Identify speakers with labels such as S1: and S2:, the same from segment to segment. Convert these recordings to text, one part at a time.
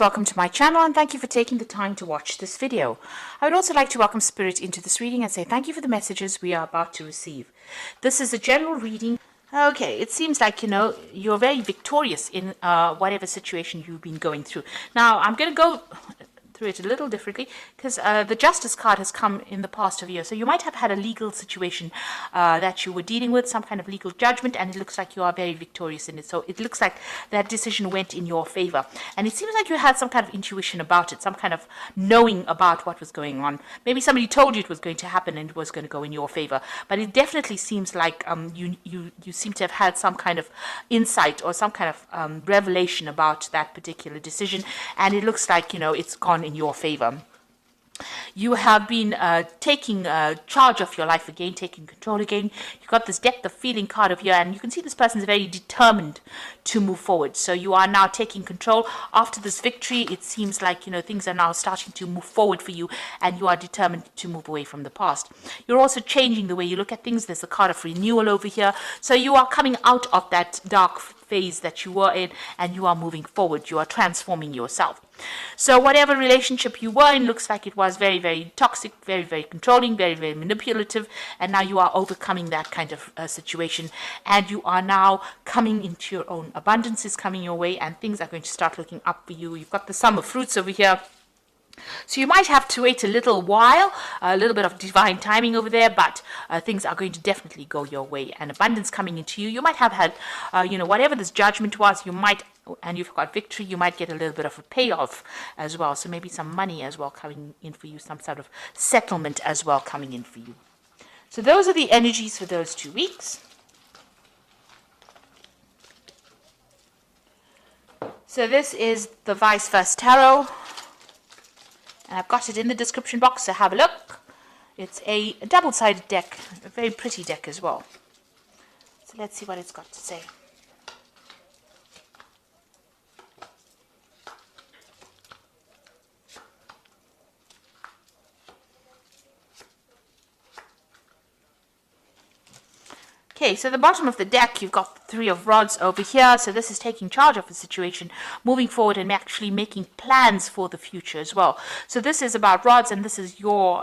S1: Welcome to my channel and thank you for taking the time to watch this video. I would also like to welcome Spirit into this reading and say thank you for the messages we are about to receive. This is a general reading. Okay, it seems like, you're very victorious in whatever situation you've been going through. Now, I'm going to go through it a little differently because the Justice card has come in the past of year. So you might have had a legal situation that you were dealing with, some kind of legal judgment, and it looks like you are very victorious in it. So it looks like that decision went in your favor. And it seems like you had some kind of intuition about it, some kind of knowing about what was going on. Maybe somebody told you it was going to happen and it was going to go in your favor. But it definitely seems like you seem to have had some kind of insight or some kind of revelation about that particular decision. And it looks like, it's gone in your favor. You have been taking charge of your life again, taking control again. You've got this depth of feeling card of here, and you can see this person is very determined to move forward. So you are now taking control. After this victory, it seems like, things are now starting to move forward for you, and you are determined to move away from the past. You're also changing the way you look at things. There's a card of renewal over here. So you are coming out of that dark phase that you were in, and you are moving forward. You are transforming yourself. So whatever relationship you were in looks like it was very, very toxic, very, very controlling, very, very manipulative, and now you are overcoming that kind of situation, and you are now coming into your own. Abundance is coming your way, and things are going to start looking up for you. You've got the sum of fruits over here. So you might have to wait a little while, a little bit of divine timing over there, but things are going to definitely go your way, and abundance coming into you. You might have had, whatever this judgment was, you might, and you've got victory, you might get a little bit of a payoff as well. So maybe some money as well coming in for you, some sort of settlement as well coming in for you. So those are the energies for those 2 weeks. So this is the Vice Versa Tarot. And I've got it in the description box, so have a look. It's a double-sided deck, a very pretty deck as well. So let's see what it's got to say. Okay, so the bottom of the deck, you've got the 3 of Rods over here. So this is taking charge of the situation, moving forward and actually making plans for the future as well. So this is about Rods, and this is your,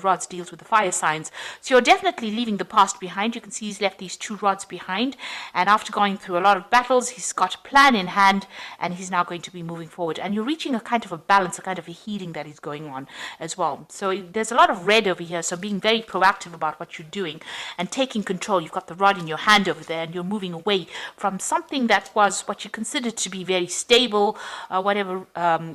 S1: Rods deals with the fire signs. So you're definitely leaving the past behind. You can see he's left these 2 rods behind. And after going through a lot of battles, he's got a plan in hand, and he's now going to be moving forward. And you're reaching a kind of a balance, a kind of a healing that is going on as well. So there's a lot of red over here. So being very proactive about what you're doing and taking control. You've got the rod in your hand over there, and you're moving away from something that was what you considered to be very stable, whatever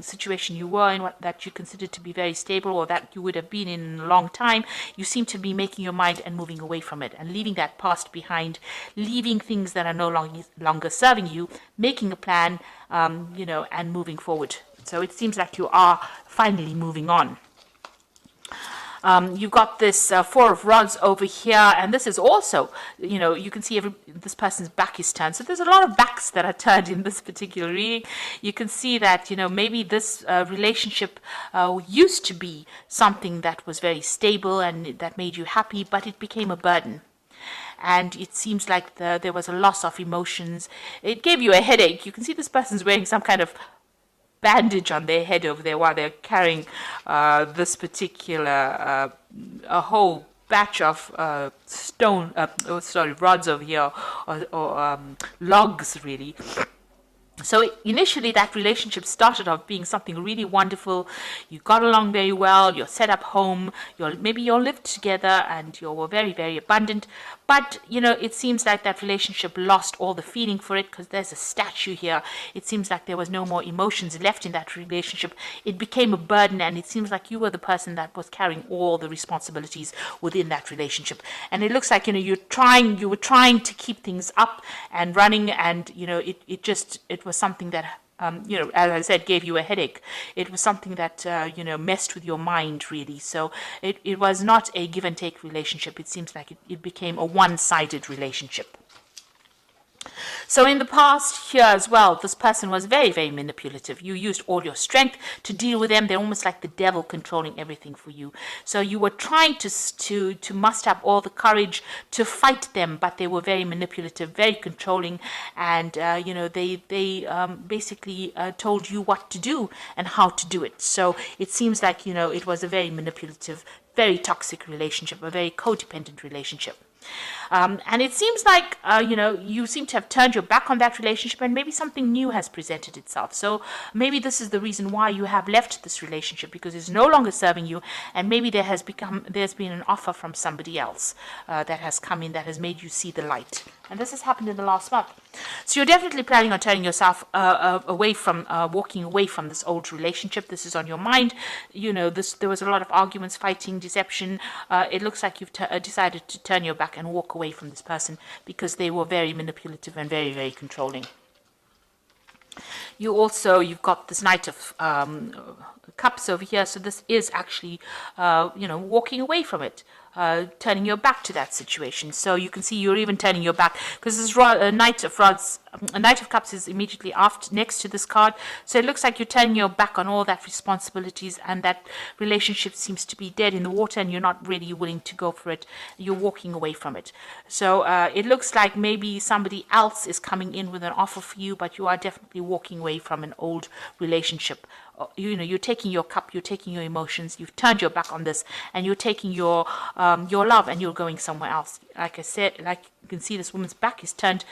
S1: situation you were in, that you considered to be very stable, or that you would have been in a long time. You seem to be making your mind and moving away from it and leaving that past behind, leaving things that are no longer serving you, making a plan, and moving forward. So it seems like you are finally moving on. You've got this 4 of Rods over here, and this is also, you can see this person's back is turned. So there's a lot of backs that are turned in this particular reading. You can see that, maybe this relationship used to be something that was very stable and that made you happy, but it became a burden. And it seems like there was a loss of emotions. It gave you a headache. You can see this person's wearing some kind of bandage on their head over there while they're carrying this particular a whole batch of rods over here, or logs really. So initially that relationship started off being something really wonderful. You got along very well, you're set up home, maybe you all lived together and you were very, very abundant. But, it seems like that relationship lost all the feeling for it, because there's a statue here. It seems like there was no more emotions left in that relationship. It became a burden, and it seems like you were the person that was carrying all the responsibilities within that relationship. And it looks like, you were trying to keep things up and running, and, it was something that as I said, gave you a headache. It was something that, messed with your mind, really. So it was not a give and take relationship. It seems like it became a one-sided relationship. So in the past here as well, this person was very, very manipulative. You used all your strength to deal with them. They're almost like the devil controlling everything for you. So you were trying to muster up all the courage to fight them, but they were very manipulative, very controlling, and they basically told you what to do and how to do it. So it seems like it was a very manipulative, very toxic relationship, a very codependent relationship. And it seems like, you seem to have turned your back on that relationship, and maybe something new has presented itself. So maybe this is the reason why you have left this relationship, because it's no longer serving you, and maybe there's been an offer from somebody else that has come in that has made you see the light. And this has happened in the last month. So you're definitely planning on turning yourself walking away from this old relationship. This is on your mind. There was a lot of arguments, fighting, deception. It looks like you've decided to turn your back and walk away from this person because they were very manipulative and very, very controlling. You've got this Knight of Cups over here. So this is actually, walking away from it. Turning your back to that situation. So you can see you're even turning your back, because this Knight of Cups is immediately next to this card. So it looks like you're turning your back on all that responsibilities, and that relationship seems to be dead in the water, and you're not really willing to go for it. You're walking away from it. So it looks like maybe somebody else is coming in with an offer for you, but you are definitely walking away from an old relationship. You're taking your cup, you're taking your emotions, you've turned your back on this, and you're taking your love, and you're going somewhere else. Like I said, like you can see, this woman's back is turned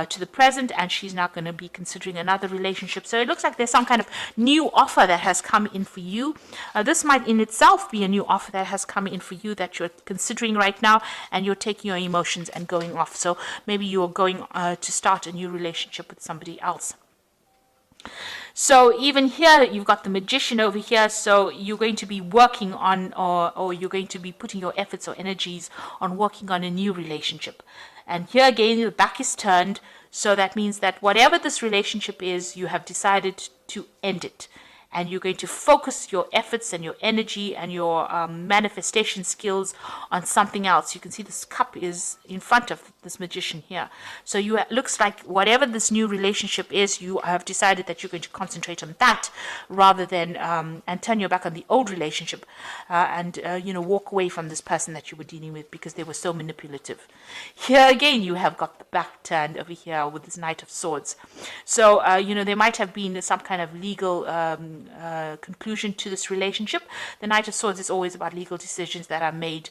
S1: to the present, and she's now going to be considering another relationship. So it looks like there's some kind of new offer that has come in for you. This might in itself be a new offer that has come in for you that you're considering right now, and you're taking your emotions and going off. So maybe you're going to start a new relationship with somebody else. So even here, you've got the Magician over here. So you're going to be working on, or you're going to be putting your efforts or energies on working on a new relationship. And here again, the back is turned. So that means that whatever this relationship is, you have decided to end it. And you're going to focus your efforts and your energy and your manifestation skills on something else. You can see this cup is in front of this Magician here. So it looks like whatever this new relationship is, you have decided that you're going to concentrate on that rather than and turn your back on the old relationship and walk away from this person that you were dealing with because they were so manipulative. Here again, you have got the back turned over here with this Knight of Swords. So there might have been some kind of legal conclusion to this relationship. The Knight of Swords is always about legal decisions that are made.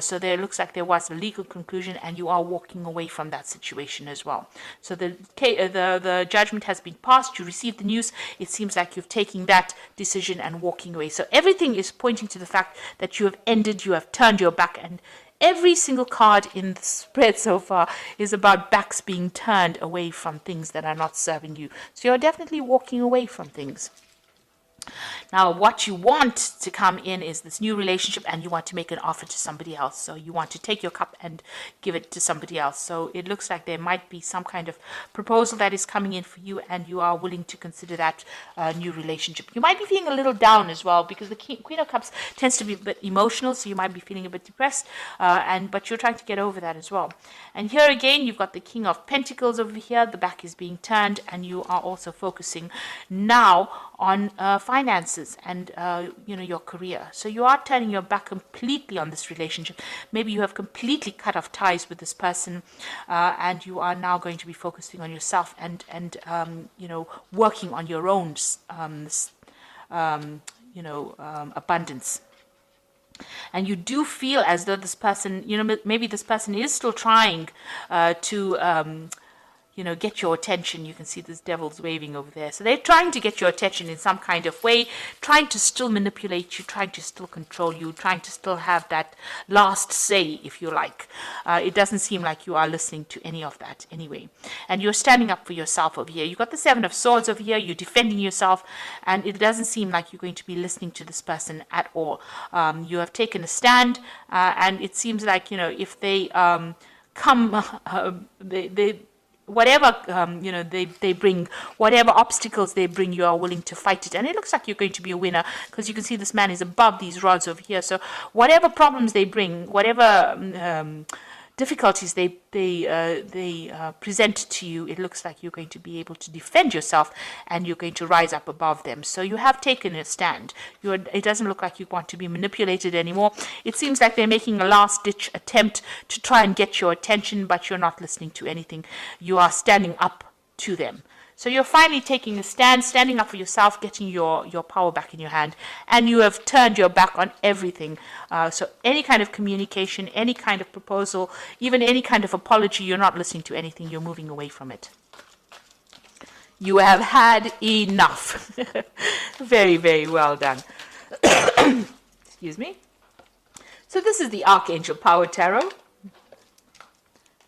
S1: So there looks like there was a legal conclusion, and you are walking away from that situation as well. So the judgment has been passed. You received the news. It seems like you've taken that decision and walking away. So everything is pointing to the fact that you have ended, you have turned your back, and every single card in the spread so far is about backs being turned away from things that are not serving you. So you're definitely walking away from things. Now, what you want to come in is this new relationship, and you want to make an offer to somebody else. So you want to take your cup and give it to somebody else. So it looks like there might be some kind of proposal that is coming in for you, and you are willing to consider that new relationship. You might be feeling a little down as well, because the Queen of Cups tends to be a bit emotional, so you might be feeling a bit depressed, but you're trying to get over that as well. And here again, you've got the King of Pentacles over here. The back is being turned, and you are also focusing now on finances and your career. So you are turning your back completely on this relationship. Maybe you have completely cut off ties with this person, and you are now going to be focusing on yourself and working on your own abundance. And you do feel as though this person, maybe this person is still trying to get your attention. You can see this devil's waving over there. So they're trying to get your attention in some kind of way, trying to still manipulate you, trying to still control you, trying to still have that last say, if you like. It doesn't seem like you are listening to any of that anyway. And you're standing up for yourself over here. You've got the Seven of Swords over here. You're defending yourself, and it doesn't seem like you're going to be listening to this person at all. You have taken a stand, and it seems like, if they whatever they bring, whatever obstacles they bring, you are willing to fight it. And it looks like you're going to be a winner, because you can see this man is above these rods over here. So whatever problems they bring, whatever difficulties they present to you, it looks like you're going to be able to defend yourself and you're going to rise up above them. So you have taken a stand. It doesn't look like you want to be manipulated anymore. It seems like they're making a last-ditch attempt to try and get your attention, but you're not listening to anything. You are standing up to them. So you're finally taking a stand, standing up for yourself, getting your power back in your hand, and you have turned your back on everything. So any kind of communication, any kind of proposal, even any kind of apology, you're not listening to anything, you're moving away from it. You have had enough. Very, very well done. Excuse me. So this is the Archangel Power Tarot.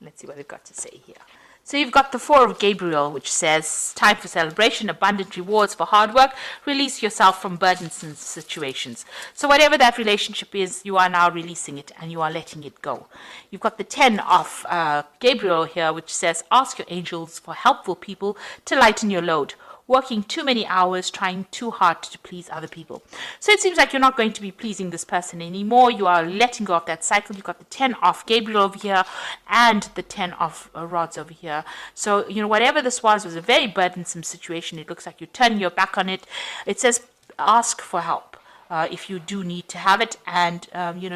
S1: Let's see what they've got to say here. So you've got the Four of Gabriel, which says, time for celebration, abundant rewards for hard work, release yourself from burdensome situations. So whatever that relationship is, you are now releasing it and you are letting it go. You've got the 10 of Gabriel here, which says, ask your angels for helpful people to lighten your load. Working too many hours, trying too hard to please other people. So it seems like you're not going to be pleasing this person anymore. You are letting go of that cycle. You've got the 10 of Gabriel over here and the 10 of rods over here. So, whatever this was a very burdensome situation. It looks like you're turning your back on it. It says, ask for help. If you do need to have it, and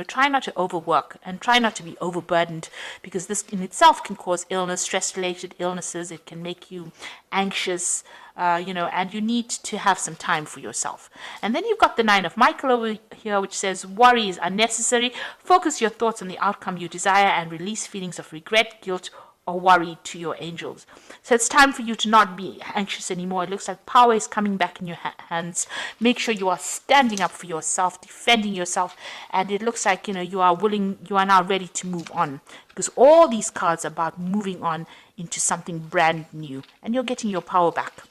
S1: try not to overwork and try not to be overburdened, because this in itself can cause illness, stress-related illnesses. It can make you anxious, and you need to have some time for yourself. And then you've got the 9 of Michael over here, which says worry is unnecessary. Focus your thoughts on the outcome you desire and release feelings of regret, guilt, or worry to your angels. So it's time for you to not be anxious anymore. It looks like power is coming back in your hands. Make sure you are standing up for yourself, defending yourself, and it looks like you are now ready to move on, because all these cards are about moving on into something brand new, and you're getting your power back.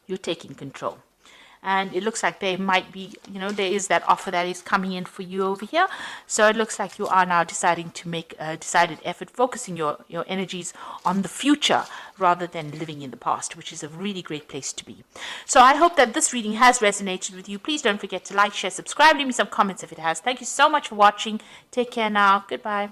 S1: You're taking control. And it looks like there might be, there is that offer that is coming in for you over here. So it looks like you are now deciding to make a decided effort, focusing your energies on the future rather than living in the past, which is a really great place to be. So I hope that this reading has resonated with you. Please don't forget to like, share, subscribe, leave me some comments if it has. Thank you so much for watching. Take care now. Goodbye.